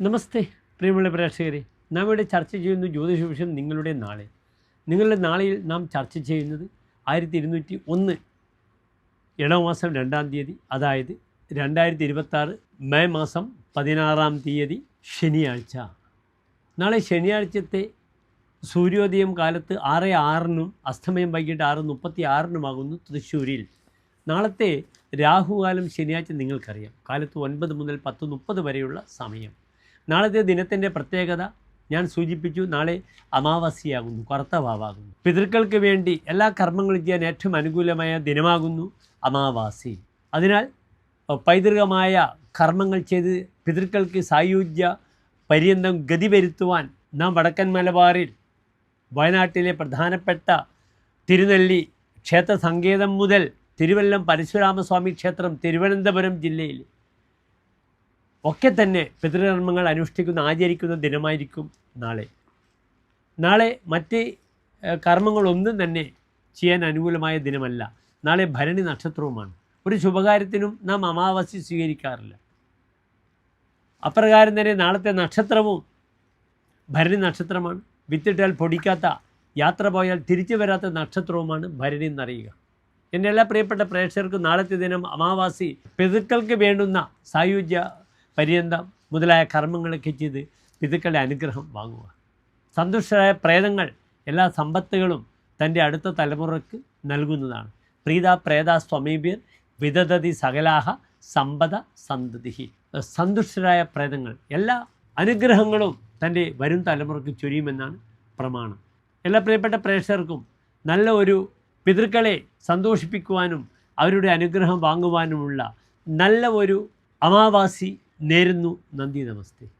നമസ്തേ പ്രിയമുള്ള പ്രേക്ഷകരെ, നാം ഇവിടെ ചർച്ച ചെയ്യുന്ന ജ്യോതിഷ വിഷയം നിങ്ങളുടെ നാളെയിൽ നാം ചർച്ച ചെയ്യുന്നത് 1201 ഇടവമാസം 2-ാം തീയതി, അതായത് 2026 മെയ് മാസം 16-ാം തീയതി ശനിയാഴ്ച. നാളെ ശനിയാഴ്ചത്തെ സൂര്യോദയം കാലത്ത് 6:06 അസ്തമയം വൈകിട്ട് 6:36 തൃശ്ശൂരിൽ. നാളത്തെ രാഹുകാലം ശനിയാഴ്ച നിങ്ങൾക്കറിയാം, കാലത്ത് 9 മുതൽ 10:30 വരെയുള്ള സമയം. നാളത്തെ ദിനത്തിൻ്റെ പ്രത്യേകത ഞാൻ സൂചിപ്പിച്ചു. നാളെ അമാവാസിയാകുന്നു, കറുത്ത വാവാകുന്നു. പിതൃക്കൾക്ക് വേണ്ടി എല്ലാ കർമ്മങ്ങളും ചെയ്യാൻ ഏറ്റവും അനുകൂലമായ ദിനമാകുന്നു അമാവാസി. അതിനാൽ പൈതൃകമായ കർമ്മങ്ങൾ ചെയ്ത് പിതൃക്കൾക്ക് സായുജ്യ പര്യന്തം ഗതി വരുത്തുവാൻ നാം വടക്കൻ മലബാറിൽ വയനാട്ടിലെ പ്രധാനപ്പെട്ട തിരുനെല്ലി ക്ഷേത്ര സങ്കേതം മുതൽ തിരുവല്ലം പരശുരാമസ്വാമി ക്ഷേത്രം തിരുവനന്തപുരം ജില്ലയിൽ ഒക്കെ തന്നെ പിതൃകർമ്മങ്ങൾ ആചരിക്കുന്ന ദിനമായിരിക്കും നാളെ മറ്റ് കർമ്മങ്ങളൊന്നും തന്നെ ചെയ്യാൻ അനുകൂലമായ ദിനമല്ല. നാളെ ഭരണി നക്ഷത്രവുമാണ്. ഒരു ശുഭകാര്യത്തിനും നാം അമാവാസി സ്വീകരിക്കാറില്ല. അപ്രകാരം തന്നെ നാളത്തെ നക്ഷത്രവും ഭരണി നക്ഷത്രമാണ്. വിത്തിട്ടാൽ പൊടിക്കാത്ത, യാത്ര പോയാൽ തിരിച്ചു വരാത്ത നക്ഷത്രവുമാണ് ഭരണി എന്നറിയുക. എൻ്റെ എല്ലാ പ്രിയപ്പെട്ട പ്രേക്ഷകർക്കും നാളത്തെ ദിനം അമാവാസി പിതൃക്കൾക്ക് വേണ്ടുന്ന സായുജ്യ പര്യന്തം മുതലായ കർമ്മങ്ങളൊക്കെ ചെയ്ത് പിതൃക്കളുടെ അനുഗ്രഹം വാങ്ങുക. സന്തുഷ്ടരായ പ്രേതങ്ങൾ എല്ലാ സമ്പത്തുകളും തൻ്റെ അടുത്ത തലമുറയ്ക്ക് നൽകുന്നതാണ്. പ്രീത പ്രേത സ്വമീപിർ വിദധതി സകലാഹ സമ്പദ സന്തതി. സന്തുഷ്ടരായ പ്രേതങ്ങൾ എല്ലാ അനുഗ്രഹങ്ങളും തൻ്റെ വരും തലമുറയ്ക്ക് ചൊരിയുമെന്നാണ് പ്രമാണം. എല്ലാ പ്രിയപ്പെട്ട പ്രേക്ഷകർക്കും നല്ല ഒരു പിതൃക്കളെ സന്തോഷിപ്പിക്കുവാനും അവരുടെ അനുഗ്രഹം വാങ്ങുവാനുമുള്ള നല്ല ഒരു അമാവാസി നേരുന്നു. നന്ദി, നമസ്തേ.